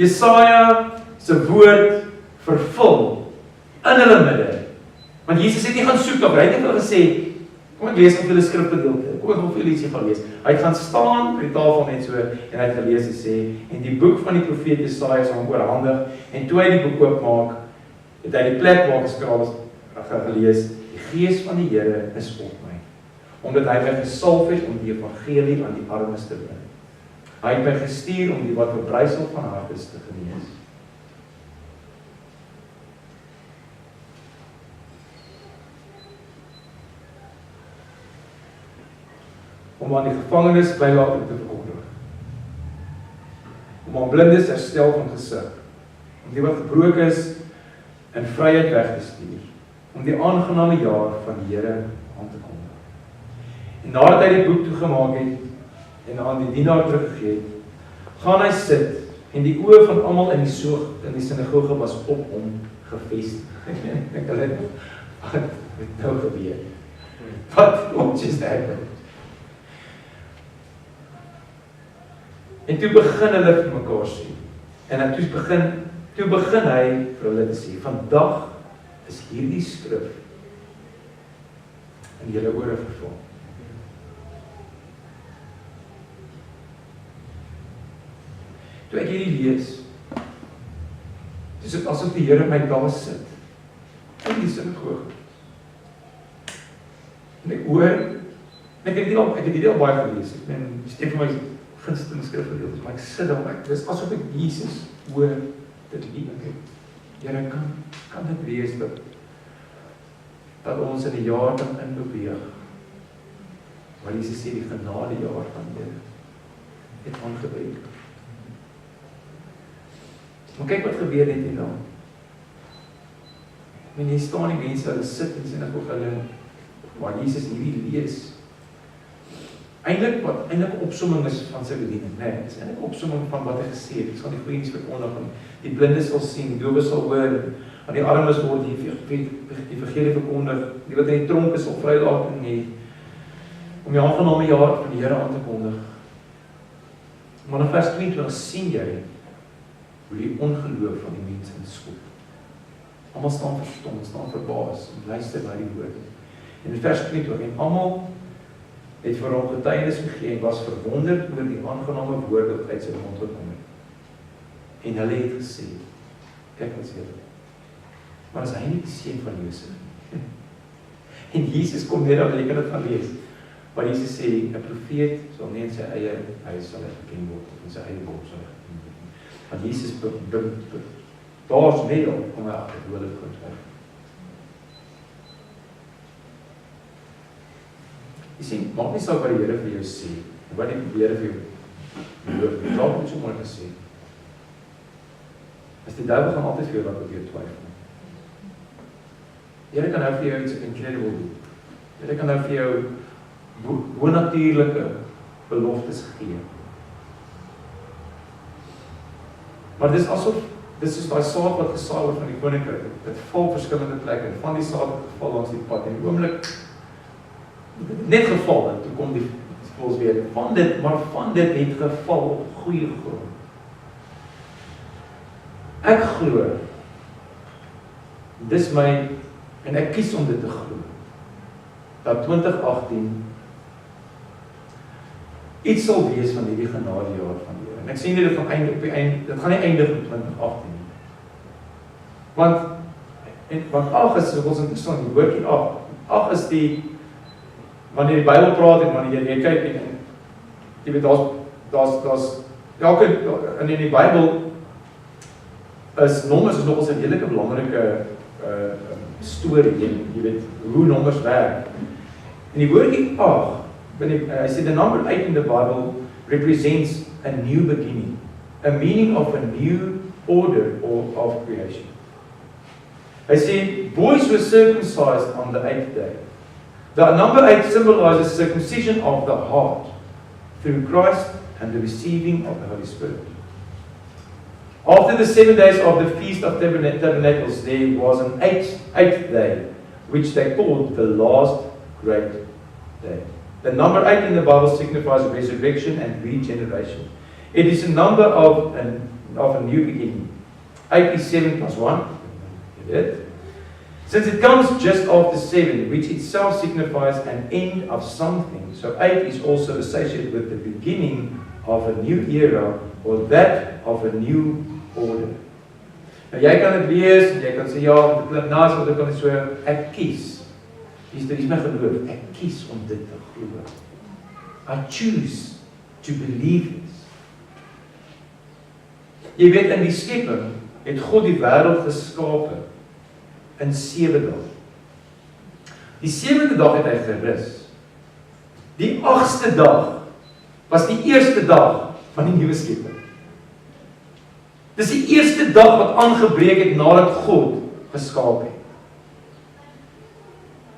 Speaker 1: Jesaja se woord vervul in hulle midde. Want Jesus het nie gaan soek op, hy het net gesê, kom ek lees op julle skrifgedeelte, kom ek wil vir julle ietsie gaan lees. Hy het gaan staan by die tafel net so, en hy het gelees en sê, en die boek van die profeet Jesaja is hom oorhandig, en toe hy die boek oopmaak, het hy die plek waar geskryf gelees, die Gees van die Here is op my, omdat hy my gesalf het om die evangelie aan die armes te bring. Hy het my gestuur om die wat verbrysel van hart is te genees. Om aan die gevangenes vrylating te verkondig. Om aan blindes herstel van gesig. Om die wat gebroken is in vryheid weg te stuur. Om die aangename jaar van die Here aan te kondig. En nadat hy die boek toegemaak het en aan die dienaar teruggegee het, gaan hy sit en die oë van almal in die sinagoge was op hom gefestig. Ek dink hulle wat het nou gebeur? Wat is dit? En toe begin hulle vir mekaar sê. En toe begin hy vir hulle te sê, vandag is hierdie skrif in julle ore vervul. Toe ek hierdie lees, dis dit asof die Here my daar sit, in die sinagoge. En ek hoor, ek het hierdie al baie gelees, ek ben, steek vir my gunsteling skrifgedeeltes, maar ek sit daar, dis asof ek Jesus hoor, dit lief, Here, kan dit wees dat ons in die jaar kan inbeweeg, waar Jesus sê, die genade jaar van Here, het aangebreek. Maar kyk wat gebeur net hierna. En hier staan die mense, hulle sit en sê, hulle, waar Jesus hierdie lees, eintlik opsomming is van sy bediening, nee, dit is eintlik opsomming van wat hy gesê het, ek sal die goeie nuus verkondig, die blindes sal sien, die dowes sal hoor, aan die armes word die evangelie verkondig, die wat in die tronke sal vrylating hê, om die aangename jaar van die Here aan te kondig. Maar in vers 22 sien jy, hoe die ongeloof van die mense in skop. Almal staan verstom, staan verbaas, en luister na die woorde. En in vers 22, en almal het vir hom getuienis gegee en was verwonderd oor die aangename woorde wat uit sy mond gekom het. En hulle het gesê, kyk wat sê hulle, maar is hy nie die seun van Josef? En Jesus kom net dat jy kan dit gaan lees, waar Jesus sê, 'n profeet sal nie in sy eie huis sal geken word, in sy eie dorp sal geken word. Want Jesus daar's net om hy agter hoe hulle goed werk. Jy sien, maak nie saak wat die Here vir jou sê, en wat die Here vir jou beloof, jy laat het so mooi gesê. As die duivel gaan altyd vir jou laat probeer twyfel. Die Here kan nou vir jou iets incredible doen. Die Here kan nou vir jou bonatuurlike beloftes gee. Maar dis asof, dis soos daai saad wat gesaai word van die koninkryk, dit val verskillende plekke, en van die saad het geval langs die pad, en die oomblik, net geval, en toe kom die voels weer, maar van dit het geval op goeie grond. Ek glo, dis my, en ek kies om dit te glo, dat 2018 iets sal wees van hierdie genadejaar van Here. En ek sien dit van einde op die einde, dit gaan nie eindig in 2018 nie. Want ag is, ons interessant, die woordjie ag is die, wanneer die Bybel praat en wanneer jy kyk en jy weet, daar's elke, in die Bybel is nommers is nogals 'n belangrike storie, jy weet, hoe nommers werk. En die woordjie 8, I said the number 8 in the Bible represents a new beginning, a meaning of a new order of creation. I said, boys were circumcised on the 8th day. The number 8 symbolizes circumcision of the heart through Christ and the receiving of the Holy Spirit. After the 7 days of the Feast of Tabernacles, there was an eighth day, which they called the last great day. The number 8 in the Bible signifies resurrection and regeneration. It is a number of a new beginning. 8 is 7 plus 1. Since it comes just after 7, which itself signifies an end of something, so 8 is also associated with the beginning of a new era, or that of a new order. Nou jy kan dit lees, en jy kan sê, ja, dit klink naas, of dit kan so, ek kies. Hier is my geloof, ek kies om dit te glo. I choose to believe this. Jy weet, in die skepping het God die wêreld geskape in 7 dae. Die 7de dag het hy gerus. Die 8ste dag was die eerste dag van die nuwe skepping. Dis die eerste dag wat aangebreek het nadat God geskaap het.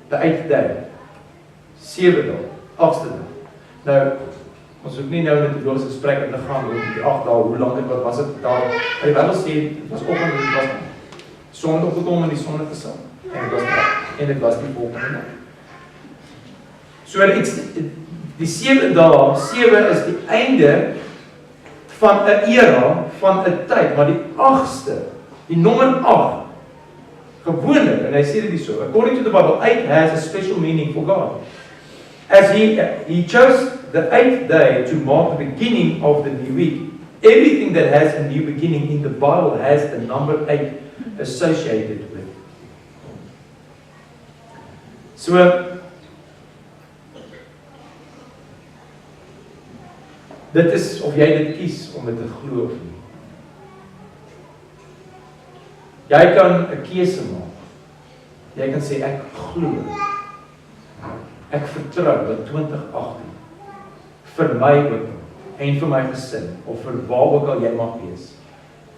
Speaker 1: The 8th day. 7 dae, 8ste dag. Nou, ons hoef nie nou met die logiese gesprek in te gaan oor die 8 dae, hoe lang dit was dit daar. Die Bybel sê dit was oggend en dit was son opgekom en die son het gesak. En dit was die volgende dag. So die 7 dae, 7 is die einde van 'n era, van 'n tyd, maar die 8ste, die nommer 8, gewoonlik, en hy sê dit so, according to the Bible, 8 has a special meaning for God. As he chose the 8th day to mark the beginning of the new week. Everything that has a new beginning in the Bible has the number 8 associated with it. So, dit is of jy dit kies om dit te glo of nie. Jy kan 'n keuse maak. Jy kan sê ek glo. Ek vertrou dat 2018 vir my ook en vir my gesin of vir waar ook al jy mag wees,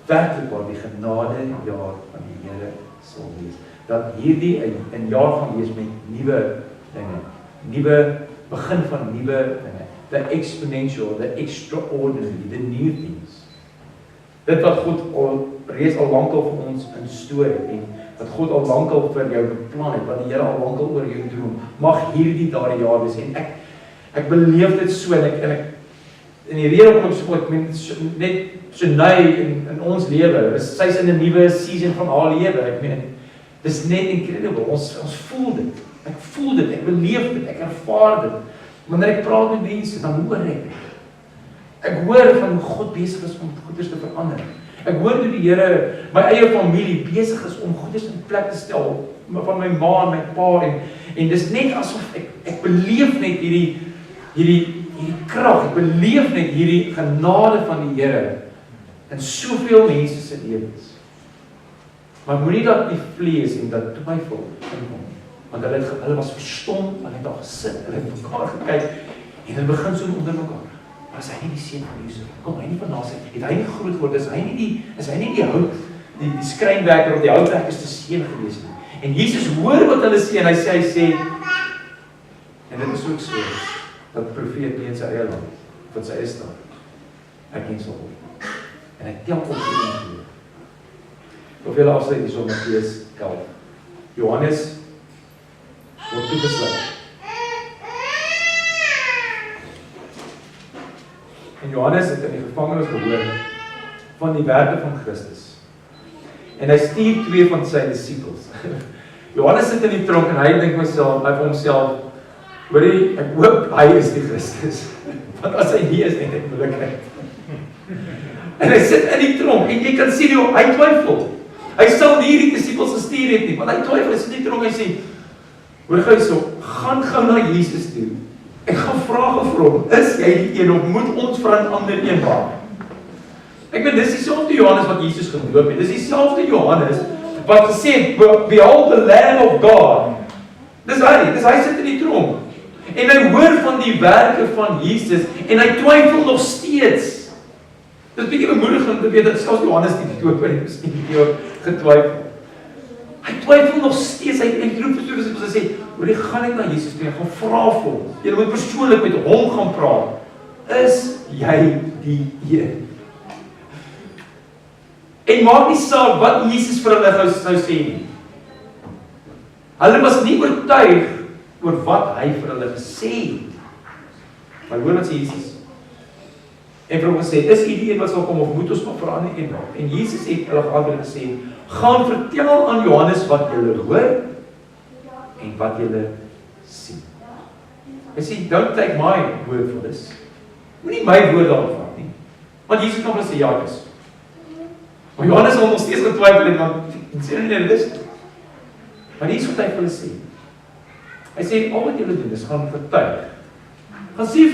Speaker 1: werklik waar die genadejaar van die Here sal wees. Dat hierdie 'n jaar gaan wees met nuwe dinge, nuwe begin van nuwe dinge. The exponential, the extraordinary, the new things. Dit wat God reeds al lankal vir ons instoor het en wat God al lankal vir jou beplan het, wat die Here al lankal oor jou droom, mag hierdie daardie jaar wees. En ek beleef dit so en ek in die rede hoekom ek net so in ons lewe, sy's in 'n nuwe season van haar lewe. Ek meen, dis net incredible. Ons voel dit. Ek voel dit, ek beleef dit, ek ervaar dit. Wanneer ek praat met mense, dan hoor ek dit. Ek hoor van hoe God besig is om goeders te verander. Ek hoor hoe die Here my eie familie besig is om goeders in plek te stel, van my ma en my pa en dis net asof ek beleef net hierdie krag, ek beleef net hierdie genade van die Here in soveel mense se lewens. Maar moenie dat die vlees en dat twyfel inkom. Want hulle was verstom, hulle het daar gesit, hulle het mekaar gekyk en hulle begin so onder mekaar. Maar is hy nie die seun van Josef? Kom hy nie van Nasaret? Het hy nie groot geword? Is hy nie die hout, die skrynwerker of die houtwerker se seun gewees nie? En Jesus hoor wat hulle sê en hy sê en dit is ook so dat profeet nie in sy eie land van sy eie stad erken sal word. En hy tel op die geloof. Of julle afsluit hier so Matteus 11. Johannes word toegesluit. En Johannes het in die gevangenis gehoor van die werke van Christus. En hy stuur 2 van sy disippels. Johannes sit in die tronk en hy dink myself, hy vir homself, hoorie, ek hoop hy is die Christus. Want as hy nie is, net ek moeilikheid. En hy sit in die tronk en jy kan sien hoe hy twyfel. Hy sal nie die disippels gestuur het nie, want hy twyfel, hy sit in die tronk en hy sê, hoor gou hierso, gaan gou na Jesus toe. Ek gaan vra vir hom, is jy die een of moet ons vir 'n ander een maak? Ek weet, dis dieselfde Johannes wat Jesus gedoop het. Dis dieselfde Johannes wat gesê het, behold the Lamb of God. Dis hy sit in die tronk. die werke van Jesus en hy twyfel nog steeds. Dit is 'n bietjie bemoedigend te weet dat selfs Johannes die doop by die miskien getwyfel. Hy twyfel nog steeds, hy roep vir Petrus en sê, "Hoor, gaan net na Jesus toe, gaan vra vir hom. Jy moet persoonlik met hom gaan praat. Is jy die een?" En maak nie saak wat Jesus vir hulle sou sê nie. Hulle was nie oortuig oor wat hy vir hulle gesê het. Maar hoor wat sê Jesus. En vir hom gesê, "Is u die een wat sal kom of moet ons maar verander en maak?" En Jesus het hulle geantwoord en gesê, "Gaan vertel aan Johannes wat julle hoor en wat julle sien." Hy sê, "Don't take my word for this." Moenie my woord daarop vat nie. Want Jesus kan hulle sê, "Ja, dis." Maar Johannes het nog steeds getwyfel en dan sê hy nie dis. Maar hier is wat hy vir hulle sê. Hy sê, "Al wat julle doen is gaan getuig. Gaan sê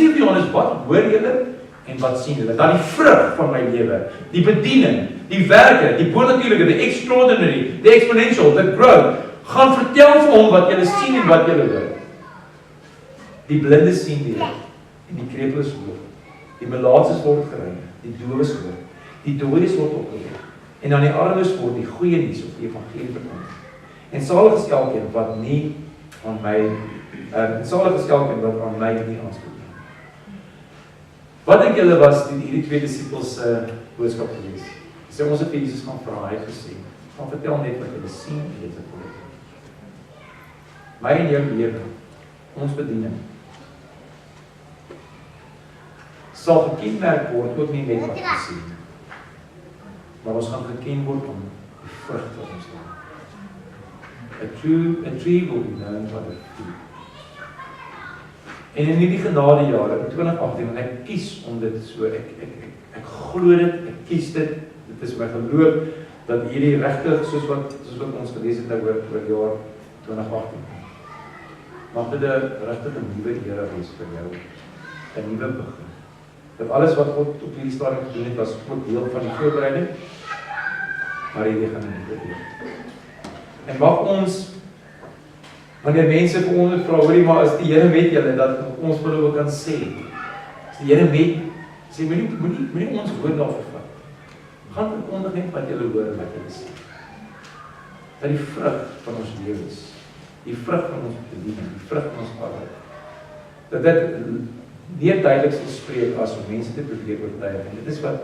Speaker 1: vir Johannes, wat hoor julle en wat sien julle? Dat die vrug van my lewe, die bediening, die werke, die bonatuurlike, die extraordinary, die exponential, the growth, gaan vertel vir hom wat julle sien en wat julle hoor. Die blinde sien weer, en die krepeles hoor. Die melaatses word gereinig, die dowes hoor, die dooies word opgewek, en aan die armes word die goeie nuus of die evangelie verkondig. En salig is elkeen wat nie aan my, salig is elkeen wat aan my nie aanspreek nie. Wat dink julle was hierdie twee disippels boodskap gewees? Sê ons het vir Jesus gaan vra, hy het gesê, gaan vertel net wat julle sien en dit wat julle hoor. My en jou lewe, ons bediening, sal gekenmerk word ook nie net wat ons sien, maar ons gaan geken word om die vrug wat ons dra. A tree will be known by the fruit. En in hierdie genadejaar in 2018, en ek kies om dit so, ek glo dit, ek kies dit is my geloof, dat hierdie regtig, soos wat ons gelees het oor jaar 2018, mag dit regtig 'n nuwe era wees vir jou, 'n nuwe begin. Dat alles wat God op hierdie stadium gedoen het, was ook deel van die voorbereiding, maar hierdie gaan nie gebeur. En mag ons, wanneer mense vir ons vra, hoorie maar, is die Here met julle, dat ons vir hulle kan sê, is die Here met, sê, moenie ons woord daarvoor vat. Gaan verkondig net wat julle hoor en wat julle sê. Dat die vrug van ons lewens, die vrug van ons bediening, die vrug van ons arbeid, dat dit meer duidelik sal spreek as om mense te probeer oortuig. En dit is wat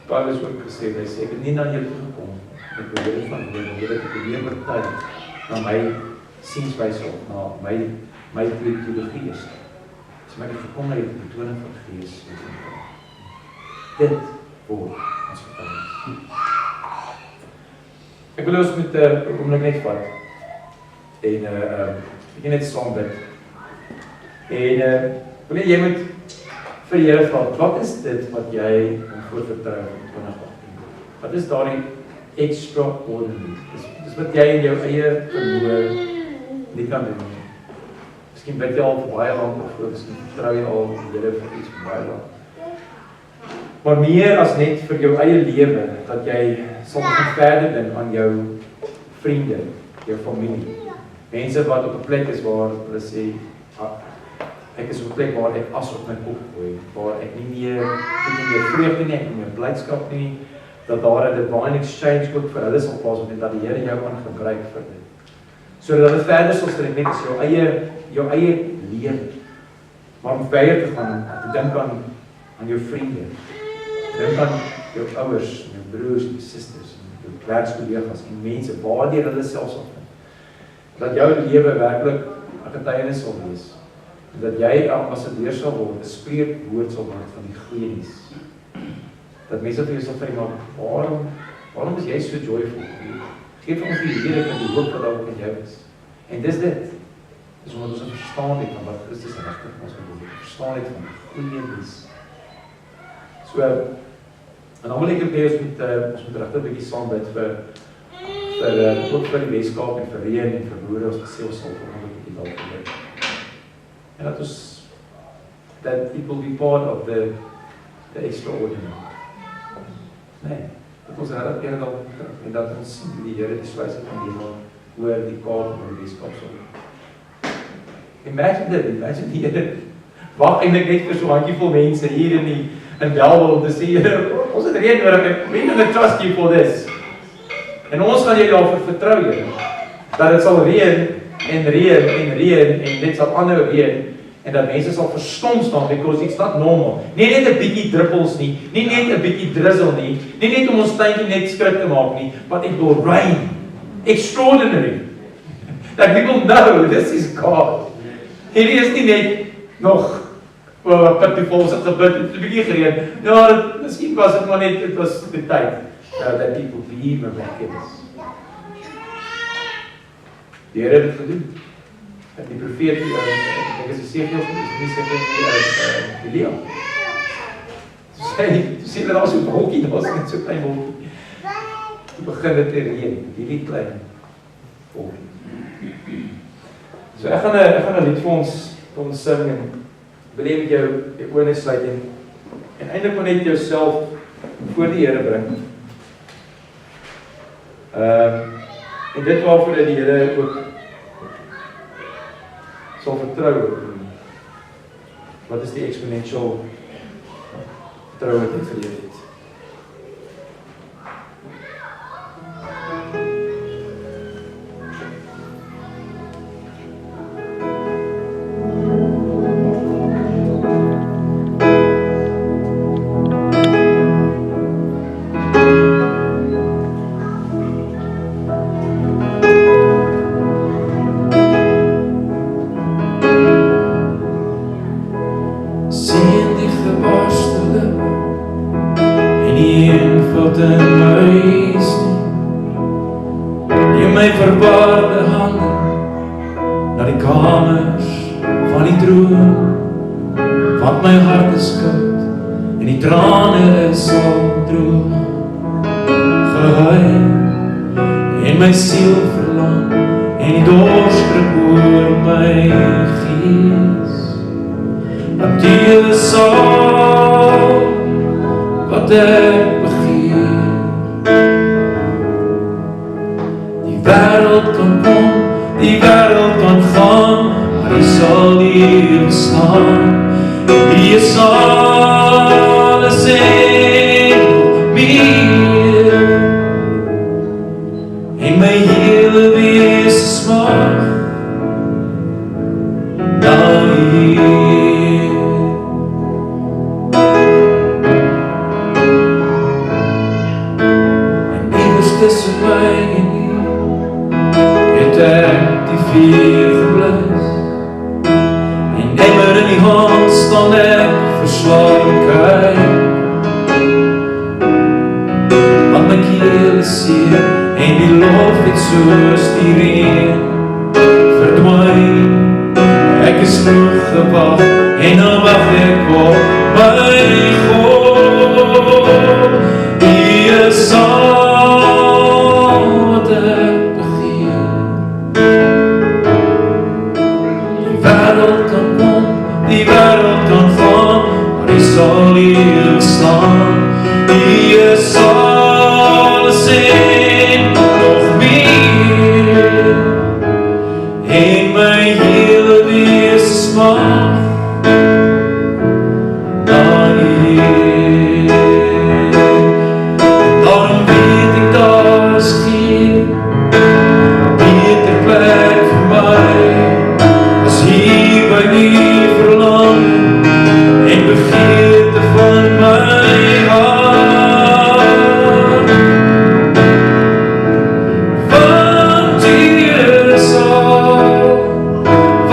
Speaker 1: Paulus ook gesê het, hy sê, ek het nie na julle toegekom, met behoorde van woord, om julle te probeer oortuig, na my sienswyse of na my teologie is. So my gekom na die betoning van gees. Dit word ons getuig. Ek wil ons met oomblik net vat en ek net saam bid. En wil jy moet vir die Here vra, wat is dit wat jy voor vertrou in 2018? Wat is daardie extraordinary? Dis wat jy in jou eie vermoë nie kan doen nie. Miskien bid jy al vir baie lank of miskien vertrou jy al die Here vir iets vir baie lank. Maar meer as net vir jou eie lewe, dat jy sal verder dink aan jou vriende, jou familie. Mense wat op 'n plek is waar hulle sê, ek is op 'n plek waar ek as op my kop gooi, waar ek nie meer vreugde nie, ek nie meer blydskap nie, dat daar 'n divine exchange ook vir hulle sal plaasvind en dat die Here jou kan gebruik vir dit. Sodat hulle verder sal strek net as jou eie lewe. Maar om verder te gaan, te dink aan jou vriende. Dink aan jou ouers, jou broers en susters, jou werkskollegas en mense waardeur hulle selfs sal vind. Dat jou lewe werklik 'n getuienis sal wees. En dat jy 'n ambassadeur sal word, 'n spreekwoord sal word van die goeie nuus. Dat mense vir jou sal vra, maar waarom is jy so joyful? Geef ons die Here van die hoop wat daar in jou is. En dis dit. Dis omdat ons verstaan het van wat Christus regtig vir ons bedoel. Verstaan het van die goeie nuus. So, en dan wil ek hê ons moet regtig 'n bietjie saam bid vir ook vir die Weskaap en vir reën en vir boere, ons gesê ons sal volgende bietjie dalk bid. En dat ons, that it will be part of the extraordinary. Nee, dat ons regtig keer dalk en dat ons sien die Here die swyse van die hemel oor die Kaap en die Weskaap sal. Imagine die Here wag eintlik net vir so 'n handjievol mense hier in Welwel om te sê, ons het reën nodig, we need to trust you for this. En ons gaan julle daarvoor vertrou, Here, dat dit sal reën en dit sal aanhou reën en dat mense sal verstom staan because it's not normal. Nie net 'n bietjie druppels nie net 'n bietjie drizzle nie net om ons tuintjie net skrik te maak nie, but it will rain. Extraordinary. That people know this is God. Hierdie is nie net nog wat die volks het gebid, het 'n bietjie gereën. Ja, miskien was dit maar net, dit was die tyd that people be miraculous. Die Here het dit gedoen. Die profeet, ek is Esegiel, Elia. Toe sê hulle daar so 'n wolkie, daar was net so 'n klein wolkie. Toe begin dit te reën, hierdie klein wolkie. So ek gaan 'n lied vir ons sing en wil jy met jou oë sluit en eintlik maar net jouself voor die Here bring. En dit waarvoor dat die Here ook sal vertrou. Wat is die exponential vertroue wat dit vir jou het?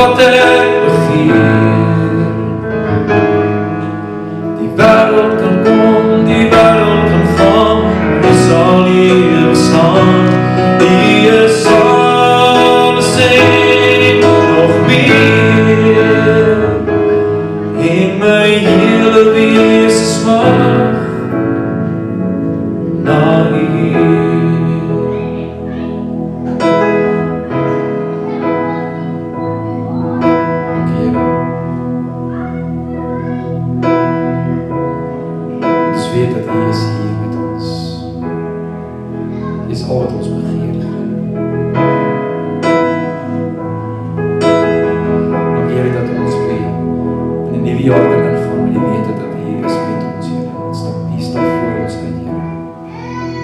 Speaker 4: Wat ek begeer
Speaker 1: hierdie jaar kan ingaan met die wete dat U is met ons, Here. U staan voor ons uit, Here.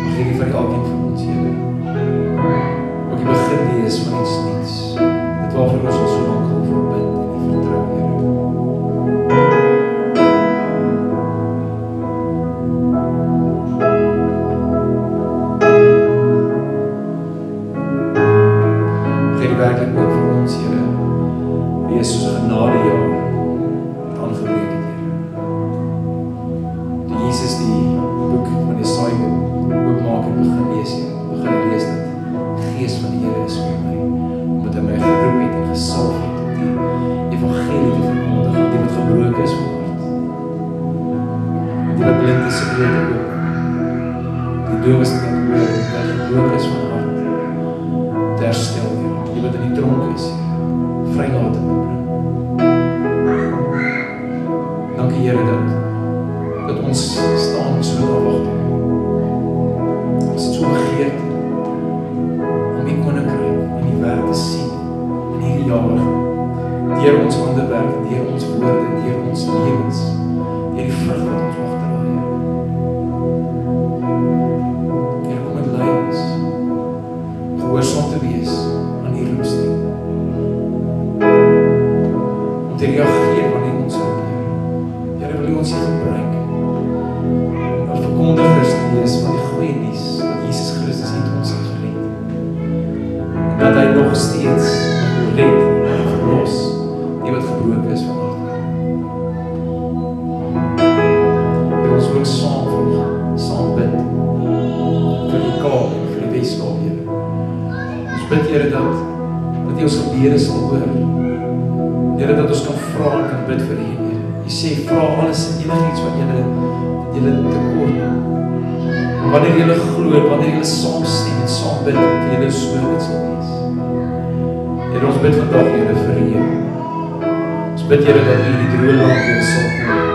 Speaker 1: Mag hierdie vir elkeen van ons, Here. Ook die begin wees van iets niets. Dit waarvoor ons al so lank al verbid en U vertrou, Here. Werklik ook vir ons, Here, wees soos Genadejaar wat aangebreek het, Here. Die Jesus die boek van die Saaiboek oopmaak en begin lees, Here, begin lees dat die Gees van die Here is oor my, omdat hy my geroep het en gesalf het om die evangelie te verkondig, aan die wat gebroken is van hart, die wat blind is en oor te open, die doof is en oor, die wat gebroken is van hart, te herstel, Here. Die wat in die tronk is, vrylating te bring. Dankie, Here, dat ons staan so met afwagting. Ons het so begeerd om die koninkryk in die werk te sien in hierdie jaar, deur ons hande werk, deur ons woorde, deur ons lewens, deur die vrug wat ons mag dra, Here. Here, kom met lei ons, gehoorsaam te wees om te reageer wanneer ons roep, Here. Here, wil U ons hier gebruik om verkondigers te wees van die goeie nuus dat Jesus Christus het ons gered en dat hy nog steeds red en verlos die wat gebroken is van hart. Here, ons wil ook saam bid vir die Kaap en vir die Weskaap, Here. Ons bid, Here, dat U ons gebede sal hoor. Here, dat ons kan vra en kan bid vir U, Here. U sê, vra alles en enigiets wat julle tekort. Wanneer julle glo, wanneer julle saamstem en saam bid, vir julle so dit sal wees. Here, ons bid vandag, Here, vir U. Ons bid, Here, dat U die droë land, Here, sal kom.